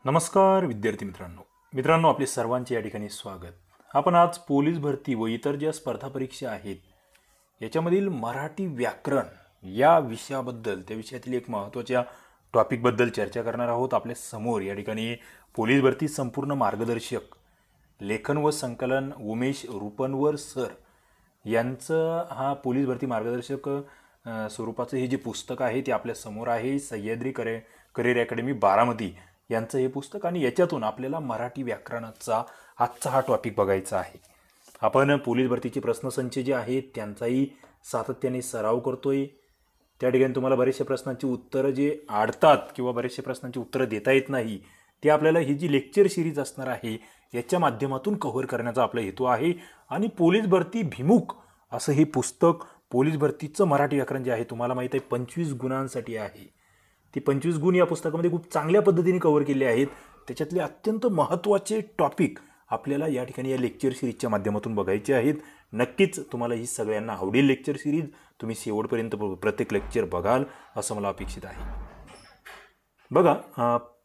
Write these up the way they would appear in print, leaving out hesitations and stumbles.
नमस्कार विद्यार्थी मित्रांनो आपले सर्वांचे या ठिकाणी स्वागत. आपण आज पोलीस भरती व इतर ज्या स्पर्धा परीक्षा आहेत याच्यामधील मराठी व्याकरण या विषयाबद्दल त्या विषयातील एक महत्त्वाच्या टॉपिकबद्दल चर्चा करणार आहोत. आपल्या समोर या ठिकाणी पोलीस भरती संपूर्ण मार्गदर्शक लेखन व संकलन उमेश रुपनवर सर यांचं हा पोलीस भरती मार्गदर्शक स्वरूपाचं हे जे पुस्तक आहे ते आपल्या समोर आहे. सह्याद्री करिअर अकॅडमी बारामती यांचं हे पुस्तक आणि याच्यातून आपल्याला मराठी व्याकरणाचा आजचा हा टॉपिक बघायचा आहे. आपण पोलीस भरतीचे प्रश्नसंच जे आहेत त्यांचाही सातत्याने सराव करतोय. त्या ठिकाणी तुम्हाला बरेचशा प्रश्नांची उत्तरं जे आडतात किंवा बरेचशा प्रश्नांची उत्तरं देता येत नाही ते आपल्याला ही जी लेक्चर सिरीज असणार आहे याच्या माध्यमातून कव्हर करण्याचा आपला हेतू आहे. आणि पोलीस भरती भिमुख असं हे पुस्तक पोलीस भरतीचं मराठी व्याकरण जे आहे तुम्हाला माहीत आहे 25 गुणांसाठी आहे. ती 25 गुण या पुस्तकामध्ये खूप चांगल्या पद्धतीने कव्हर केले आहेत. त्याच्यातले अत्यंत महत्त्वाचे टॉपिक आपल्याला या ठिकाणी या लेक्चर सिरीजच्या माध्यमातून बघायचे आहेत. नक्कीच तुम्हाला ही सगळ्यांना आवडेल लेक्चर सिरीज. तुम्ही शेवटपर्यंत प्रत्येक लेक्चर बघाल असं मला अपेक्षित आहे. बघा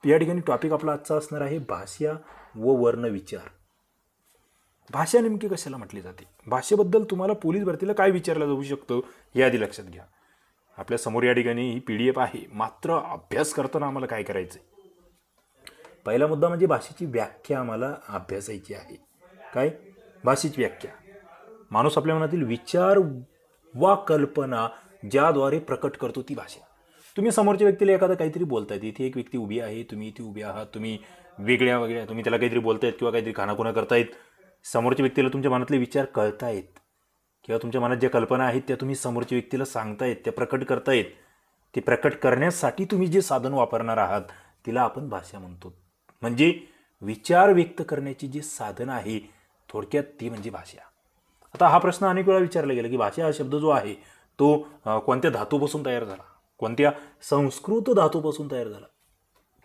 या ठिकाणी टॉपिक आपला आजचा असणार आहे भाषा व वर्ण विचार. भाषा नेमकी कशाला म्हटली जाते, भाषेबद्दल तुम्हाला पोलीस भरतीला काय विचारलं जाऊ शकतं हे आधी लक्षात घ्या. आपल्या समोर या ठिकाणी ही PDF आहे. मात्र अभ्यास करताना आम्हाला काय करायचं आहे, पहिला मुद्दा म्हणजे भाषेची व्याख्या आम्हाला अभ्यासायची आहे. काय भाषेची व्याख्या, माणूस आपल्या मनातील विचार वा कल्पना ज्याद्वारे प्रकट करतो ती भाषा. तुम्ही समोरच्या व्यक्तीला एखादं काहीतरी बोलतायत, इथे एक व्यक्ती उभी आहे, तुम्ही इथे उभी आहात, तुम्ही वेगळ्या तुम्ही त्याला काहीतरी बोलतायत किंवा काहीतरी खानाखुणा करतायत. समोरच्या व्यक्तीला तुमच्या मनातले विचार कळतायत किंवा तुमच्या मनात ज्या कल्पना आहेत त्या तुम्ही समोरच्या व्यक्तीला सांगतायत, त्या प्रकट करतायत. ते प्रकट करण्यासाठी तुम्ही जे साधन वापरणार आहात तिला आपण भाषा म्हणतो. म्हणजे विचार व्यक्त करण्याची जी साधन आहे थोडक्यात ती म्हणजे भाषा. आता हा प्रश्न अनेक वेळा विचारला गेला की भाषा हा शब्द जो आहे तो कोणत्या धातूपासून तयार झाला, कोणत्या संस्कृत धातूपासून तयार झाला.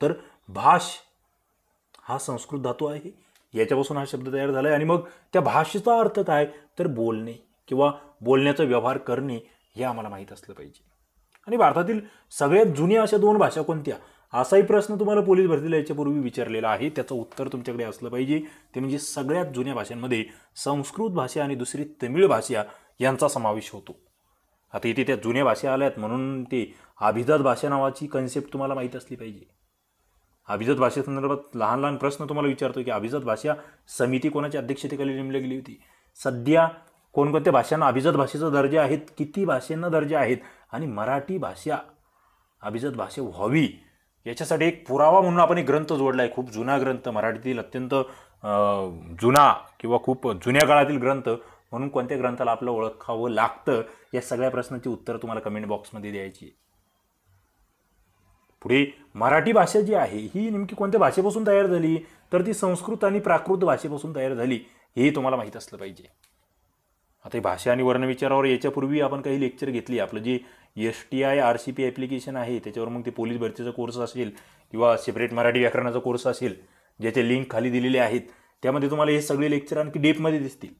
तर भाष हा संस्कृत धातू आहे, याच्यापासून हा शब्द तयार झाला आहे. आणि मग त्या भाषेचा अर्थ काय, तर बोलणे किंवा बोलण्याचा व्यवहार करणे हे आम्हाला माहीत असलं पाहिजे. आणि भारतातील सगळ्यात जुन्या अशा 2 भाषा कोणत्या, असाही प्रश्न तुम्हाला पोलीस भरतीला याच्यापूर्वी विचारलेला आहे. त्याचं उत्तर तुमच्याकडे असलं पाहिजे. ते म्हणजे सगळ्यात जुन्या भाषांमध्ये संस्कृत भाषा आणि दुसरी तमिळ भाषा यांचा समावेश होतो. आता इथे त्या जुन्या भाषा आल्यात म्हणून ते अभिजात भाषा नावाची कन्सेप्ट तुम्हाला माहीत असली पाहिजे. अभिजात भाषेसंदर्भात लहान लहान प्रश्न तुम्हाला विचारतो की अभिजात भाषा समिती कोणाच्या अध्यक्षतेखाली नेमली गेली होती, सध्या कोणकोणत्या भाषांना अभिजात भाषेचा दर्जा आहेत, किती भाषांना दर्जा आहेत, आणि मराठी भाषा अभिजात भाषा व्हावी याच्यासाठी एक पुरावा म्हणून आपण एक ग्रंथ जोडला आहे. खूप जुना ग्रंथ, मराठीतील अत्यंत जुना किंवा खूप जुन्या काळातील ग्रंथ म्हणून कोणत्या ग्रंथाला आपलं ओळखावं लागतं, या सगळ्या प्रश्नांची उत्तर तुम्हाला कमेंट बॉक्समध्ये द्यायची. पुढे मराठी भाषा जी आहे ही नेमकी कोणत्या भाषेपासून तयार झाली, तर ती संस्कृत आणि प्राकृत भाषेपासून तयार झाली हे तुम्हाला माहीत असलं पाहिजे. आता ही भाषा आणि वर्णविचारावर याच्यापूर्वी आपण काही लेक्चर घेतली. आपलं जे STI RCP ॲप्लिकेशन आहे त्याच्यावर मग ते पोलीस भरतीचा कोर्स असेल किंवा सेपरेट मराठी व्याकरणाचा कोर्स असेल, ज्याचे लिंक खाली दिलेले आहेत, त्यामध्ये तुम्हाला हे सगळे लेक्चर आणखी डेपमध्ये दिसतील.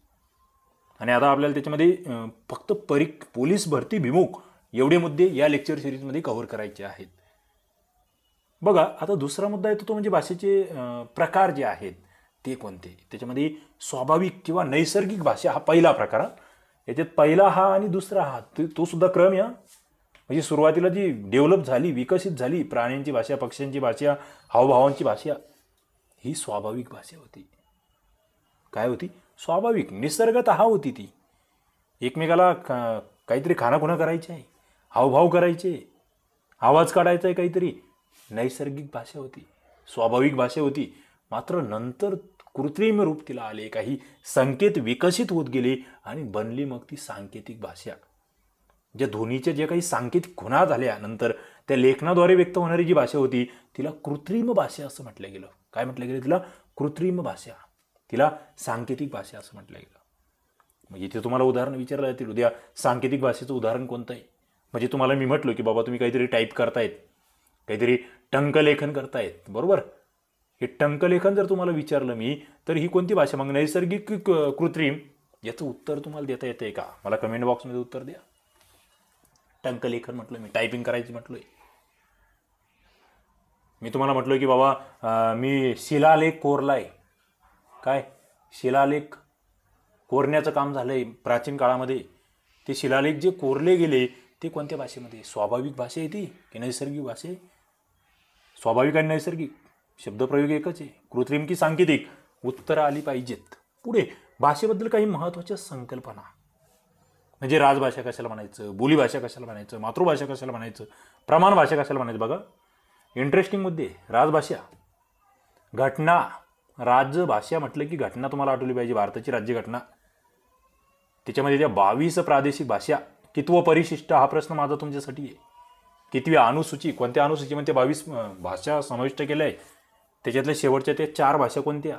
आणि आता आपल्याला त्याच्यामध्ये फक्त पोलीस भरती भिमुख एवढे मुद्दे या लेक्चर सिरीजमध्ये कव्हर करायचे आहेत. बघा आता दुसरा मुद्दा येतो तो म्हणजे भाषेचे प्रकार जे आहेत ते कोणते. त्याच्यामध्ये स्वाभाविक किंवा नैसर्गिक भाषा हा पहिला प्रकार. याच्यात पहिला हा आणि दुसरा हा तो सुद्धा क्रम या म्हणजे सुरुवातीला जी डेव्हलप झाली, विकसित झाली प्राण्यांची भाषा, पक्ष्यांची भाषा, हावभावांची भाषा, ही स्वाभाविक भाषा होती. काय होती, स्वाभाविक, निसर्गतः होती. ती एकमेकाला काहीतरी खानाखुणा करायची आहे, हावभाव करायचे, आवाज काढायचा आहे काहीतरी, नैसर्गिक भाषा होती, स्वाभाविक भाषा होती. मात्र नंतर कृत्रिम रूप तिला आले, काही संकेत विकसित होत गेले आणि बनली मग ती सांकेतिक भाषा. ज्या ध्वनीच्या ज्या काही सांकेतिक खुणा झाल्या नंतर त्या लेखनाद्वारे व्यक्त होणारी जी भाषा होती तिला कृत्रिम भाषा असं म्हटलं गेलं. काय म्हटलं गेलं तिला, कृत्रिम भाषा, तिला सांकेतिक भाषा असं म्हटलं गेलं. मग इथे तुम्हाला उदाहरण विचारलं जातील, उद्या सांकेतिक भाषेचं उदाहरण कोणतं आहे. म्हणजे तुम्हाला मी म्हटलो की बाबा तुम्ही काहीतरी टाईप करतायत, काहीतरी टंकलेखन करतायत, बरोबर. हे टंकलेखन जर तुम्हाला विचारलं मी तर ही कोणती भाषा, मग नैसर्गिक कृत्रिम, याचं उत्तर तुम्हाला देता येतंय का, मला कमेंट बॉक्समध्ये उत्तर द्या. टंकलेखन म्हटलं मी, टायपिंग करायची म्हटलोय. मी तुम्हाला म्हटलं की बाबा मी शिलालेख कोरलाय, काय शिलालेख कोरण्याचं काम झालंय प्राचीन काळामध्ये. ते शिलालेख जे कोरले गेले ते कोणत्या भाषेमध्ये? स्वाभाविक भाषा आहे ती की नैसर्गिक भाषा आहे? स्वाभाविक आणि नैसर्गिक शब्दप्रयोग एकच आहे. कृत्रिम की सांकेतिक? उत्तरं आली पाहिजेत. पुढे भाषेबद्दल काही महत्त्वाच्या संकल्पना, म्हणजे राजभाषा कशाला म्हणायचं, बोलीभाषा कशाला म्हणायचं, मातृभाषा कशाला म्हणायचं, प्रमाण भाषा कशाला म्हणायचं. बघा इंटरेस्टिंग मुद्दे. राजभाषा, घटना. राजभाषा म्हटलं की घटना तुम्हाला आठवली पाहिजे. भारताची राज्यघटना, त्याच्यामध्ये त्या 22 प्रादेशिक भाषा. कितवं परिशिष्ट हा प्रश्न माझा तुमच्यासाठी आहे. कितवी अनुसूची, कोणत्या अनुसूचीमध्ये 22 भाषा समाविष्ट केल्या आहे, त्याच्यातल्या शेवटच्या त्या 4 भाषा कोणत्या,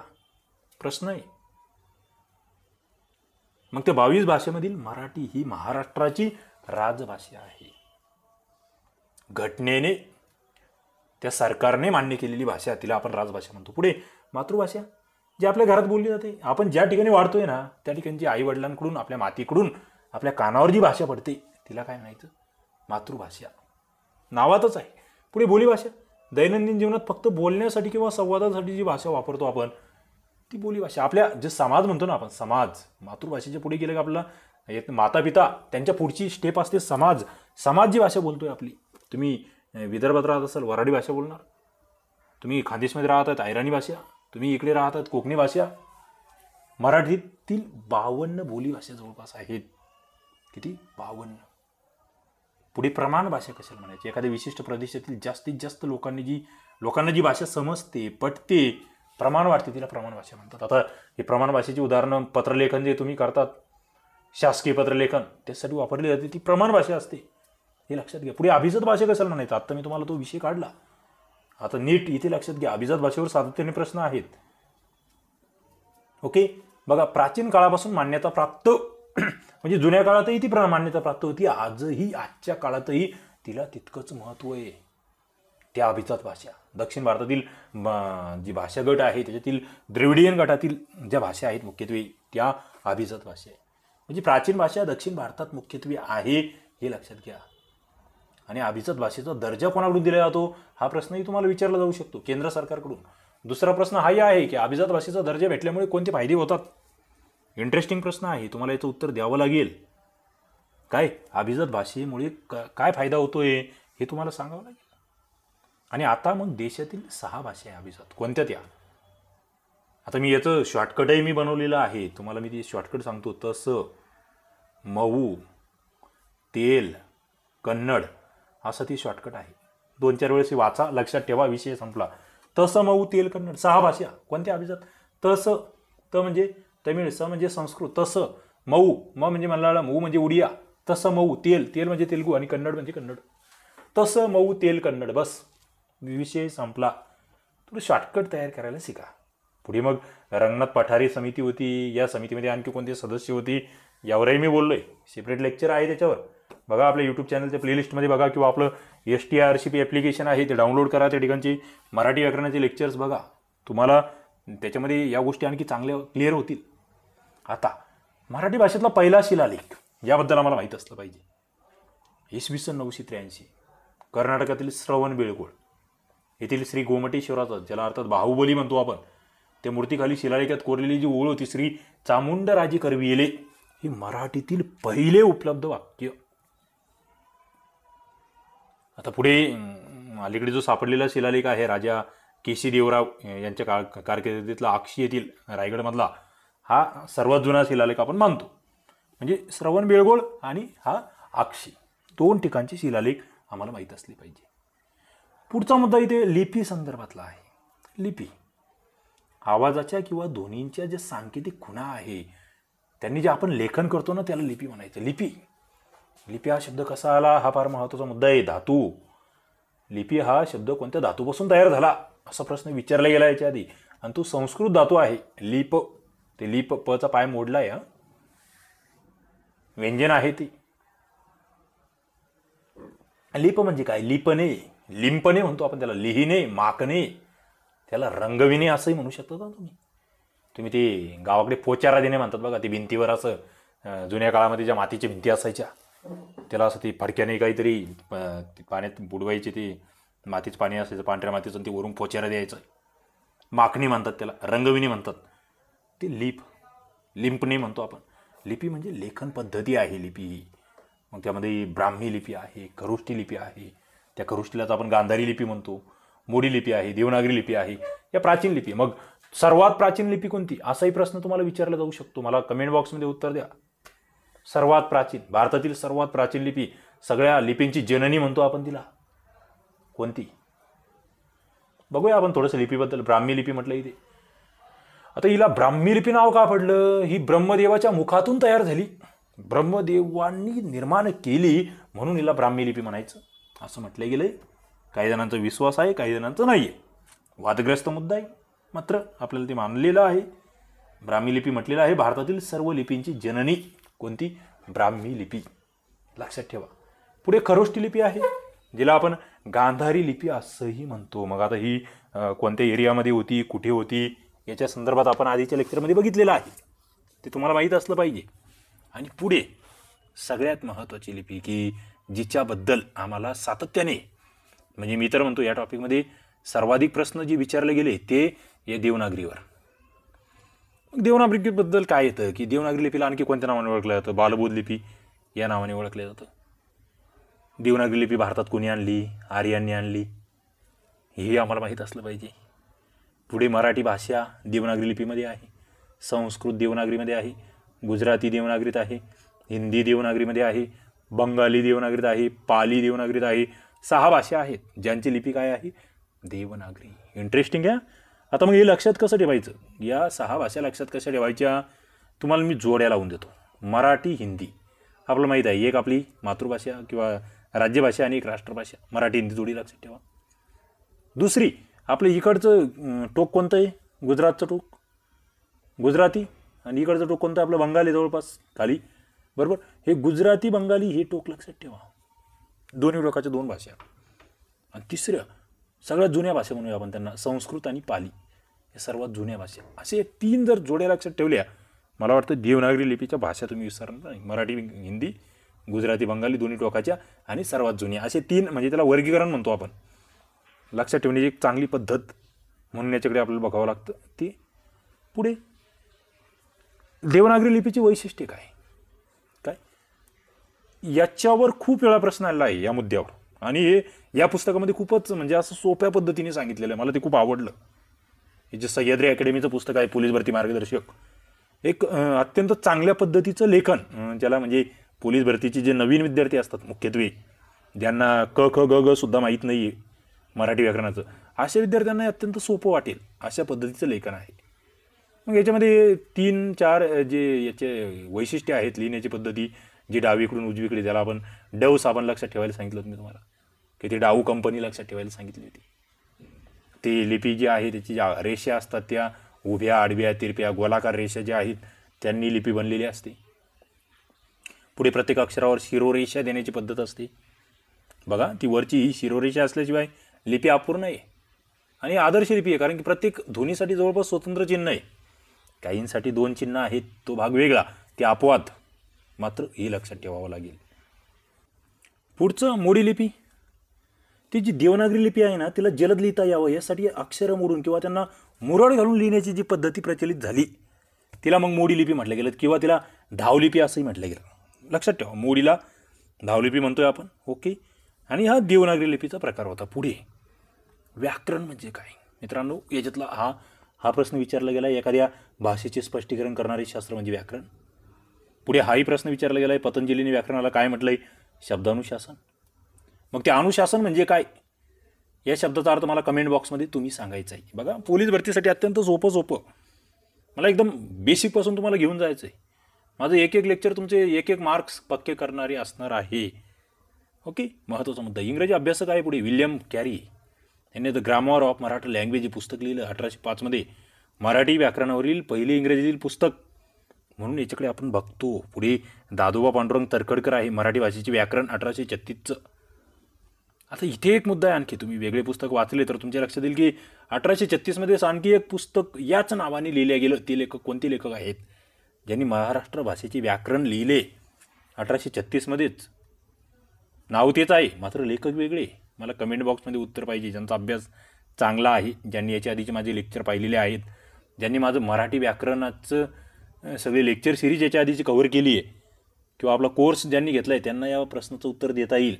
प्रश्न आहे. मग त्या 22 भाषेमधील मराठी ही महाराष्ट्राची राजभाषा आहे. घटनेने, त्या सरकारने मान्य केलेली भाषा, तिला आपण राजभाषा म्हणतो. पुढे मातृभाषा, जी आपल्या घरात बोलली जाते. आपण ज्या ठिकाणी वाढतोय ना त्या ठिकाणची आई वडिलांकडून, आपल्या मातीकडून आपल्या कानावर जी भाषा पडते तिला काय म्हणायचं? मातृभाषा. नावातच आहे. पुढे बोलीभाषा, दैनंदिन जीवनात फक्त बोलण्यासाठी किंवा संवादासाठी जी भाषा वापरतो आपण ती बोलीभाषा. आपल्या जे समाज म्हणतो ना आपण, समाज. मातृभाषेच्या पुढे गेलं का आपल्याला माता पिता, त्यांच्या पुढची स्टेप असते समाज. समाज जी भाषा बोलतोय आपली. तुम्ही विदर्भात राहत असाल वऱ्हाडी भाषा बोलणार, तुम्ही खानदेशमध्ये राहतात अहिराणी भाषा, तुम्ही इकडे राहतात कोकणी भाषा. मराठीतील 52 बोलीभाषा जवळपास आहेत. किती? 52. पुढे प्रमाण भाषा कशाला म्हणायची? एखाद्या विशिष्ट प्रदेशातील जास्तीत जास्त लोकांना जी भाषा समजते, पटते, प्रमाण वाटते, तिला प्रमाण भाषा म्हणतात. आता हे प्रमाण भाषेची उदाहरणं, पत्रलेखन जे तुम्ही करतात, शासकीय पत्रलेखन, त्यासाठी वापरली जाते, ती प्रमाण भाषा असते, हे लक्षात घ्या. पुढे अभिजात भाषा कशाला म्हणायचं? आता मी तुम्हाला तो विषय काढला. आता नीट इथे लक्षात घ्या, अभिजात भाषेवर सातत्याने प्रश्न आहेत. ओके, बघा प्राचीन काळापासून मान्यता प्राप्त, म्हणजे जुन्या काळातही ती मान्यता प्राप्त होती, आजही आजच्या काळातही तिला तितकंच महत्त्व आहे. त्या अभिजात भाषा दक्षिण भारतातील जी भाषा गट आहे त्याच्यातील द्रविडियन गटातील ज्या भाषा आहेत मुख्यत्वे त्या अभिजात भाषा आहे. म्हणजे प्राचीन भाषा दक्षिण भारतात मुख्यत्वे आहे, हे लक्षात घ्या. आणि अभिजात भाषेचा दर्जा कोणाकडून दिला जातो हा प्रश्नही तुम्हाला विचारला जाऊ शकतो केंद्र सरकारकडून. दुसरा प्रश्न हाही आहे की अभिजात भाषेचा दर्जा भेटल्यामुळे कोणते फायदे होतात? इंटरेस्टिंग प्रश्न आहे, तुम्हाला याचं उत्तर द्यावं लागेल. काय अभिजात भाषेमुळे काय फायदा होतोय हे तुम्हाला सांगावं लागेल. आणि आता मग देशातील 6 भाषा आहे अभिजात, कोणत्या त्या? आता मी याचं शॉर्टकटही मी बनवलेलं आहे, तुम्हाला मी ती शॉर्टकट सांगतो. तस, मऊ, तेल, कन्नड, असं ती शॉर्टकट आहे. 2-4 वेळेस वाचा, लक्षात ठेवा, विषय संपला. तस, मऊ, तेल, कन्नड, 6 भाषा कोणत्या अभिजात? तस, त म्हणजे तमिळ, स म्हणजे संस्कृत, तस, मऊ, म म्हणजे मल्याळम, मऊ म्हणजे उडिया, तस, मऊ, तेल, तेल म्हणजे तेलुगू, आणि कन्नड म्हणजे कन्नड. तस, मऊ, तेल, कन्नड, बस विषय संपला. थोडं शॉर्टकट तयार करायला शिका. पुढे मग रंगनाथ पठारे समिती होती, या समितीमध्ये आणखी कोणते सदस्य होती यावरही मी बोललोय, सेपरेट लेक्चर आहे त्याच्यावर. बघा आपल्या यूट्यूब चॅनलच्या प्लेलिस्टमध्ये बघा, किंवा आपलं STRCP ॲप्लिकेशन आहे ते डाउनलोड करा, त्या ठिकाणची मराठी व्याकरणाचे लेक्चर्स बघा, तुम्हाला त्याच्यामध्ये या गोष्टी आणखी चांगल्या क्लिअर होतील. आता मराठी भाषेतला पहिला शिलालेख याबद्दल आम्हाला माहीत असलं पाहिजे. इसवी 983 कर्नाटकातील श्रवणबेळगोळ येथील श्री गोमटेश्वराचा, ज्याला अर्थात बाहुबली म्हणतो आपण, त्या मूर्तीखाली शिलालेखात कोरलेली जी ओळ होती श्री चामुंडराजे करविले, ही मराठीतील पहिले उपलब्ध वाक्य. आता पुढे अलीकडे जो सापडलेला शिलालेख आहे राजा केसी देवराव यांच्या कारकिर्दीतला आक्षी येथील रायगडमधला, हा सर्वात जुना शिलालेख आपण मानतो. म्हणजे श्रवणबेळगोळ आणि हा आक्षी 2 ठिकाणचे शिलालेख आम्हाला माहीत असले पाहिजे. पुढचा मुद्दा इथे लिपी संदर्भातला आहे. लिपी आवाजाच्या किंवा ध्वनींच्या ज्या सांकेतिक खुणा आहे, त्यांनी जे आपण लेखन करतो ना त्याला लिपी म्हणायचं. लिपी हा शब्द कसा आला हा फार महत्त्वाचा मुद्दा आहे. धातू, लिपी हा शब्द कोणत्या धातूपासून तयार झाला असा प्रश्न विचारला गेला याच्या आधी, आणि तो संस्कृत धातू आहे लिप. ते लिप, पचा पाय मोडलाय, व्यंजन आहे ती. लिप म्हणजे काय? लिपणे, लिंपणे म्हणतो आपण त्याला, लिहिणे, माकणे, त्याला रंगविणे असंही म्हणू शकता तुम्ही. ते गावाकडे पोचारा देणे म्हणतात बघा, ते भिंतीवर असं जुन्या काळामध्ये ज्या मातीच्या भिंती असायच्या त्याला असं ती फडक्याने काहीतरी पाण्यात बुडवायचे, ते मातीच पाणी असायचं, पांढऱ्या मातीचं, आणि ते वरून पोचेरा द्यायचं. माखणी म्हणतात त्याला, रंगविणी म्हणतात. ते लिंपणे म्हणतो आपण. लिपी म्हणजे लेखन पद्धती आहे लिपी ही. मग त्यामध्ये ब्राह्मी लिपी आहे, खरुष्टी लिपी आहे. त्या खरुष्टीलाच आपण गांधारी लिपी म्हणतो. मोडी लिपी आहे, देवनागरी लिपी आहे, या प्राचीन लिपी. मग सर्वात प्राचीन लिपी कोणती, असाही प्रश्न तुम्हाला विचारला जाऊ शकतो. मला कमेंट बॉक्समध्ये उत्तर द्या. सर्वात प्राचीन, भारतातील सर्वात प्राचीन लिपी, सगळ्या लिपींची जननी म्हणतो आपण तिला, कोणती? बघूया आपण थोडंसं लिपीबद्दल. ब्राह्मी लिपी म्हटलं इथे. आता हिला ब्राह्मी लिपी नाव का पडलं? ही ब्रह्मदेवाच्या मुखातून तयार झाली, ब्रह्मदेवांनी निर्माण केली, म्हणून हिला ब्राह्मी लिपी म्हणायचं असं म्हटलं गेलंय. काही जणांचा विश्वास आहे, काही जणांचा नाही आहे. वादग्रस्त मुद्दा आहे, मात्र आपल्याला ते मानलेलं आहे. ब्राह्मी लिपी म्हटलेलं आहे भारतातील सर्व लिपींची जननी. कोणती? ब्राह्मी लिपी, लक्षात ठेवा. पुढे खरोष्टी लिपी आहे, जिला आपण गांधारी लिपी असंही म्हणतो. मग आता ही कोणत्या एरियामध्ये होती, कुठे होती, याच्या संदर्भात आपण आधीच्या लेक्चरमध्ये बघितलेलं आहे, ते तुम्हाला माहीत असलं पाहिजे. आणि पुढे सगळ्यात महत्त्वाची लिपी, की जिच्याबद्दल आम्हाला सातत्याने, म्हणजे मी तर म्हणतो या टॉपिकमध्ये सर्वाधिक प्रश्न जे विचारले गेले ते या देवनागरीवर. मग देवनागरीबद्दल काय येतं, की देवनागरी लिपीला आणखी कोणत्या नावाने ओळखलं जातं? बालबोध लिपी या नावाने ओळखलं जातं. देवनागरी लिपी भारतात कोणी आणली? आर्यांनी आणली, हे आम्हाला माहीत असलं पाहिजे. पुढे मराठी भाषा देवनागरी लिपीमध्ये आहे, संस्कृत देवनागरीमध्ये आहे, गुजराती देवनागरीत आहे, हिंदी देवनागरीमध्ये आहे, बंगाली देवनागरीत आहे, पाली देवनागरीत आहे. 6 भाषा आहेत ज्यांची लिपी काय आहे? देवनागरी. इंटरेस्टिंग आहे. आता मग हे लक्षात कसं ठेवायचं? या 6 भाषा लक्षात कशा ठेवायच्या? तुम्हाला मी जोड्या लावून देतो. मराठी, हिंदी आपलं माहीत आहे, एक आपली मातृभाषा किंवा राज्यभाषा आणि एक राष्ट्रभाषा. मराठी हिंदी जोडी लक्षात ठेवा. दुसरी आपलं इकडचं टोक कोणतं आहे? गुजरातचं टोक गुजराती, आणि इकडचं टोक कोणतं? आपलं बंगाली, जवळपास खाली, बरोबर. हे गुजराती बंगाली हे टोक लक्षात ठेवा. दोन्ही टोकाच्या 2 भाषा. आणि तिसऱ्या सगळ्यात जुन्या भाषा म्हणूया आपण त्यांना, संस्कृत आणि पाली, हे सर्वात जुन्या भाषा. असे 3 जर जोड्या लक्षात ठेवल्या, मला वाटतं देवनागरी लिपीच्या भाषा तुम्ही विसरणार नाही. मराठी, हिंदी, गुजराती, बंगाली, दोन्ही टोकाच्या आणि सर्वात जुन्या, असे 3, म्हणजे त्याला वर्गीकरण म्हणतो आपण. लक्षात ठेवण्याची एक चांगली पद्धत म्हणून याच्याकडे आपल्याला बघावं लागतं. ती पुढे देवनागरी लिपीची वैशिष्ट्ये काय काय, याच्यावर खूप वेळा प्रश्न आलेला आहे या मुद्द्यावर. आणि हे या पुस्तकामध्ये खूपच म्हणजे असं सोप्या पद्धतीने सांगितलेलं आहे. मला ते खूप आवडलं. हे जे सह्याद्री अकॅडमीचं पुस्तक आहे, पोलीस भरती मार्गदर्शक, एक अत्यंत चांगल्या पद्धतीचं लेखन. ज्याला म्हणजे पोलीस भरतीचे जे नवीन विद्यार्थी असतात, मुख्यत्वे ज्यांना क ख ग ग सुद्धा माहीत नाही आहे मराठी व्याकरणाचं, अशा विद्यार्थ्यांना अत्यंत सोपं वाटेल अशा पद्धतीचं लेखन आहे. मग याच्यामध्ये 3-4 जे याचे वैशिष्ट्ये आहेत लिहिण्याची पद्धती, जी डावीकडून उजवीकडे, ज्याला आपण डव साबण लक्षात ठेवायला सांगितलं होतं मी तुम्हाला, की ती डाऊ कंपनी लक्षात ठेवायला सांगितली होती. ती लिपी जी आहे त्याची ज्या रेषा असतात त्या उभ्या, आडव्या, तिरप्या, गोलाकार रेषा ज्या आहेत त्यांनी लिपी बनलेली असते. पुढे प्रत्येक अक्षरावर शिरोरेषा देण्याची पद्धत असते. बघा, ती वरची ही शिरोरेषा असल्याशिवाय लिपी अपूर्ण आहे आणि आदर्श लिपी आहे, कारण की प्रत्येक ध्वनीसाठी जवळपास स्वतंत्र चिन्ह आहे. काहींसाठी 2 चिन्ह आहेत, तो भाग वेगळा, ते अपवाद, मात्र हे लक्षात ठेवावं लागेल. पुढचं मोडी लिपी. ती जी देवनागरी लिपी आहे ना, तिला जलद लिहिता यावं यासाठी अक्षरं मोडून किंवा त्यांना मुरड घालून लिहिण्याची जी पद्धती प्रचलित झाली, तिला मग मोडी लिपी म्हटलं गेलं, किंवा तिला धावलिपी असंही म्हटलं गेलं. लक्षात ठेवा, मोडीला धावलिपी म्हणतोय आपण, ओके. आणि हा देवनागरी लिपीचा प्रकार होता. पुढे व्याकरण म्हणजे काय मित्रांनो, याच्यातला हा प्रश्न विचारला गेला. एखाद्या भाषेचे स्पष्टीकरण करणारे शास्त्र म्हणजे व्याकरण. पुढे हाही प्रश्न विचारला गेला आहे, पतंजलीने व्याकरणाला काय म्हटलंय? शब्दानुशासन. मग ते अनुशासन म्हणजे काय, या शब्दाचा अर्थ मला कमेंट बॉक्समध्ये तुम्ही सांगायचा आहे. बघा, पोलीस भरतीसाठी अत्यंत सोपं मला एकदम बेसिकपासून तुम्हाला घेऊन जायचं आहे. माझं एक लेक्चर तुमचे 1 मार्क्स पक्के करणारे असणार आहे, ओके. महत्त्वाचा मुद्दा, इंग्रजी अभ्यासक आहे पुढे विल्यम कॅरी. यांनी the grammar of Marathi language हे पुस्तक लिहिलं 1805 मध्ये. मराठी व्याकरणावरील पहिले इंग्रजीतील पुस्तक म्हणून याच्याकडे आपण बघतो. पुढे दादोबा पांडुरंग तरखडकर आहे, मराठी भाषेचे व्याकरण 1836चं. आता इथे एक मुद्दा आहे आणखी, तुम्ही वेगळे पुस्तक वाचले तर तुमच्या लक्षात येईल की 1836 मध्येच आणखी एक पुस्तक याच नावाने लिहिलं गेलं. ते लेखक कोणते लेखक आहेत ज्यांनी महाराष्ट्र भाषेचे व्याकरण लिहिले 1836 मध्येच? नाव तेच आहे, मात्र लेखक वेगळे. मला कमेंट बॉक्समध्ये उत्तर पाहिजे. ज्यांचा अभ्यास चांगला आहे, ज्यांनी याच्या आधीचे माझे लेक्चर पाहिलेले आहेत, ज्यांनी माझं मराठी व्याकरणाचं सगळे लेक्चर सिरीज याच्या आधीची कव्हर केली आहे किंवा आपला कोर्स ज्यांनी घेतला आहे, त्यांना या प्रश्नाचं उत्तर देता येईल.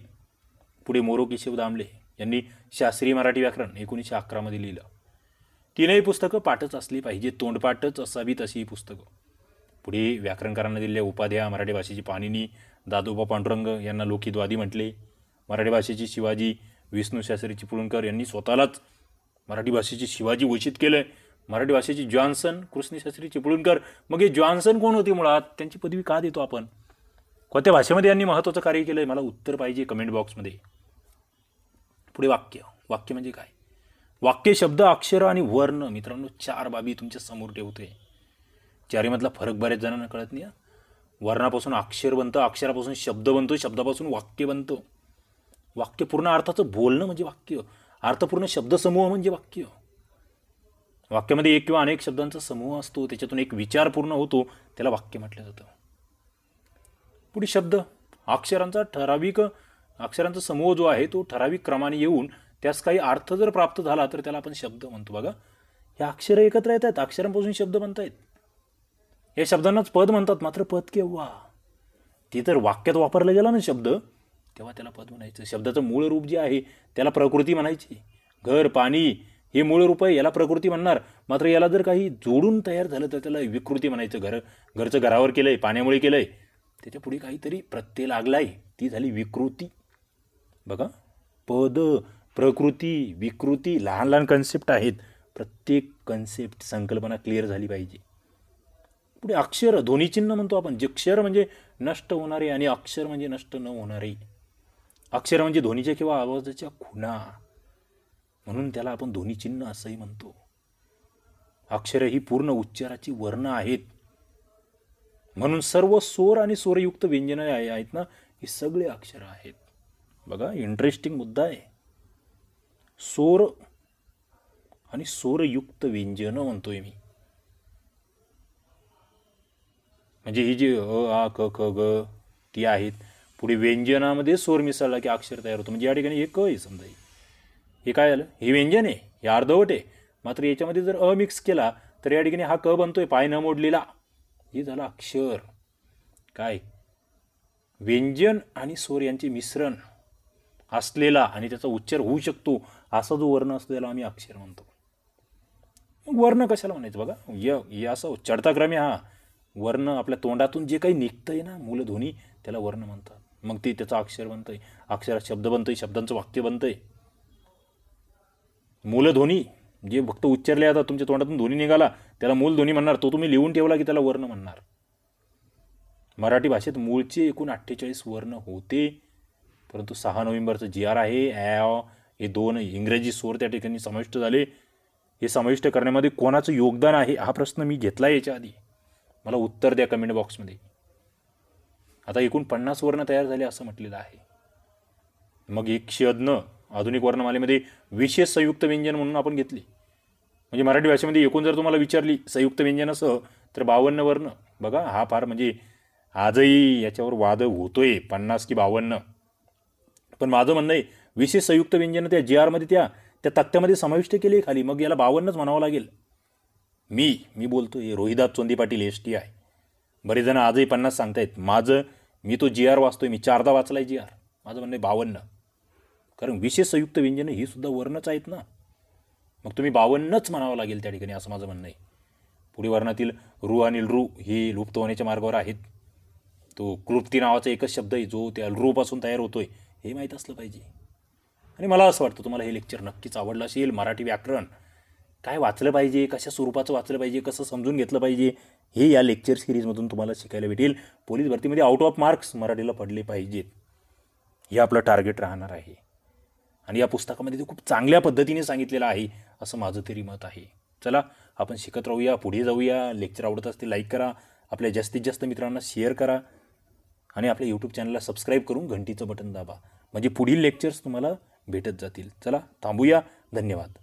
पुढे मोरो केशव दामले यांनी शास्त्रीय मराठी व्याकरण 1911मध्ये लिहिलं. तीनही पुस्तकं पाठच असली पाहिजे, तोंडपाठच असावीत अशी ही पुस्तकं. पुढे व्याकरणकारांना दिलेल्या उपाध्या, मराठी भाषेची पाणिनी, दादोबा पांडुरंग यांना लोकहितवादी म्हटले. मराठी भाषेची शिवाजी, विष्णूशास्त्री चिपळूणकर यांनी स्वतःलाच मराठी भाषेची शिवाजी घोषित केलं. मराठी भाषेची जॉन्सन कृष्णशास्त्री चिपळूणकर. मग हे जॉन्सन कोण होते मुळात? त्यांची पदवी का देतो आपण? कोणत्या भाषेमध्ये यांनी महत्त्वाचं कार्य केलं आहे? मला उत्तर पाहिजे कमेंट बॉक्समध्ये. पुढे वाक्य. वाक्य म्हणजे काय? वाक्य शब्द, अक्षर आणि वर्ण. मित्रांनो, 4 बाबी तुमच्या समोर ठेवतोय. चारीमधला फरक बऱ्याच जणांना कळत नाही. वर्णापासून अक्षर बनतं, अक्षरापासून शब्द बनतो, शब्दापासून वाक्य बनतं. वाक्य पूर्ण अर्थाचं बोलणं म्हणजे वाक्य. अर्थपूर्ण शब्दसमूह म्हणजे वाक्य. वाक्यामध्ये एक किंवा अनेक शब्दांचा समूह असतो, त्याच्यातून एक विचार पूर्ण होतो, त्याला वाक्य म्हटलं जातं. पुढे शब्द. अक्षरांचा समूह जो आहे तो ठराविक क्रमाने येऊन त्यास काही अर्थ जर प्राप्त झाला तर त्याला आपण शब्द म्हणतो. बघा, या अक्षरं एकत्र येतात, अक्षरांपासून शब्द बनतायत. या शब्दांनाच पद म्हणतात. मात्र पद केव्हा? ते तर वाक्यात वापरला गेला ना शब्द, तेव्हा त्याला पद म्हणायचं. शब्दाचं मूळ रूप जे आहे त्याला प्रकृती म्हणायची. घर, पाणी हे मूळ रूप आहे, याला प्रकृती म्हणणार. मात्र याला जर काही जोडून तयार झालं तर त्याला विकृती म्हणायचं. घरचं घरावर केलंय, पाण्यामुळे केलंय, त्याच्या पुढे काहीतरी प्रत्यय लागलाय, ती झाली विकृती. बघा, पद, प्रकृती, विकृती लहान लहान कन्सेप्ट आहेत. प्रत्येक कन्सेप्ट, संकल्पना क्लिअर झाली पाहिजे. पुढे अक्षर. ध्वनिचिन्ह म्हणतो आपण. जक्षर म्हणजे नष्ट होणारे आणि अक्षर म्हणजे नष्ट न होणारे. अक्षर म्हणजे ध्वनीच्या किंवा आवाजाच्या खुणा, म्हणून त्याला आपण ध्वनिचिन्ह असंही म्हणतो. अक्षर ही पूर्ण उच्चाराची वर्ण आहेत, म्हणून सर्व स्वर आणि स्वरयुक्त व्यंजन आहेत ना, ही सगळे अक्षर आहेत. बघा, इंटरेस्टिंग मुद्दा आहे. स्वर आणि स्वरयुक्त व्यंजन म्हणतोय मी. म्हणजे ही जी अ, आ, क, ख, ग ती आहेत. पुढे व्यंजनामध्ये स्वर मिसळला की अक्षर तयार होतं. म्हणजे या ठिकाणी हे क आहे समजा. हे काय झालं? हे व्यंजन आहे, हे अर्धवट आहे. मात्र याच्यामध्ये जर अ मिक्स केला तर या ठिकाणी हा क बनतोय, पाय न मोडलेला. हे झालं अक्षर. काय? व्यंजन आणि स्वर यांचे मिश्रण असलेला आणि त्याचा उच्चार होऊ शकतो असा जो वर्ण असतो त्याला आम्ही अक्षर म्हणतो. मग वर्ण कशाला म्हणायचं? बघा, य असं चढता क्रमे हा वर्ण आपल्या तोंडातून जे काही निघतंय ना मूलध्वनी, त्याला वर्ण म्हणतात. मग ते त्याचं अक्षर बनतंय, अक्षरात शब्द बनतंय, शब्दांचं वाक्य बनतंय. मूलध्वनी जे फक्त उच्चारले जातात, तुमच्या तोंडातून ध्वनी निघाला त्याला मूलध्वनी म्हणणार. तो तुम्ही लिहून ठेवला की त्याला वर्ण म्हणणार. मराठी भाषेत मूळचे एकूण 48 वर्ण होते, परंतु 6 नोव्हेंबरचं GR आहे, हे 2 इंग्रजी स्वर त्या ठिकाणी समाविष्ट झाले. हे समाविष्ट करण्यामध्ये कोणाचं योगदान आहे हा प्रश्न मी घेतला याच्या आधी. मला उत्तर द्या कमेंट बॉक्समध्ये. आता एकूण 50 वर्ण तयार झाले असं म्हटलेलं आहे. मग एक शब्द आधुनिक वर्णमालेमध्ये विशेष संयुक्त व्यंजन म्हणून आपण घेतली. म्हणजे मराठी भाषेमध्ये एकूण जर तुम्हाला विचारली संयुक्त व्यंजनासह तर 52 वर्ण. बघा, हा फार म्हणजे आजही याच्यावर वाद होतोय 50 की 52. पण माझं म्हणणं आहे विशेष संयुक्त व्यंजन त्या GR मध्ये त्या तक्त्यामध्ये समाविष्ट केले खाली. मग याला 52च म्हणावं लागेल. मी बोलतोय रोहिदास चोंदी पाटील ST आहे. बरेच जण आजही 50 सांगतायत. मी तो GR वाचतोय, मी 4दा वाचलाय GR. माझं म्हणणं आहे 52. कारण विशेष संयुक्त व्यंजन ही सुद्धा वर्णच आहेत ना, मग तुम्ही 52च म्हणावं लागेल त्या ठिकाणी, असं माझं म्हणणं आहे. पुढे वर्णातील रू आणि लृ हे लुप्त होण्याच्या मार्गावर आहेत. तो क्लृप्ती नावाचा एकच शब्द आहे जो त्या लृपासून तयार होतोय, हे माहीत असलं पाहिजे. आणि मला असं वाटतं तुम्हाला हे लेक्चर नक्कीच आवडलं असेल. मराठी व्याकरण काय वाचलं पाहिजे, कशा स्वरूपाचं वाचलं पाहिजे, कसं समजून घेतलं पाहिजे, हे या लेक्चर सिरीजमधून तुम्हाला शिकायला भेटेल. पोलीस भरतीमध्ये आउट ऑफ मार्क्स मराठीला पडले पाहिजेत, हे आपलं टार्गेट राहणार आहे. आणि या पुस्तकामध्ये ते खूप चांगल्या पद्धतीने सांगितलेलं आहे असं माझं तरी मत आहे. चला आपण शिकत राहूया, पुढे जाऊया. लेक्चर आवडत असते लाईक करा, आपल्या जास्तीत जास्त मित्रांना शेअर करा आणि आपल्या यूट्यूब चॅनलला सबस्क्राईब करून घंटीचं बटन दाबा, म्हणजे पुढील लेक्चर्स तुम्हाला भेटत जातील. चला थांबूया. धन्यवाद.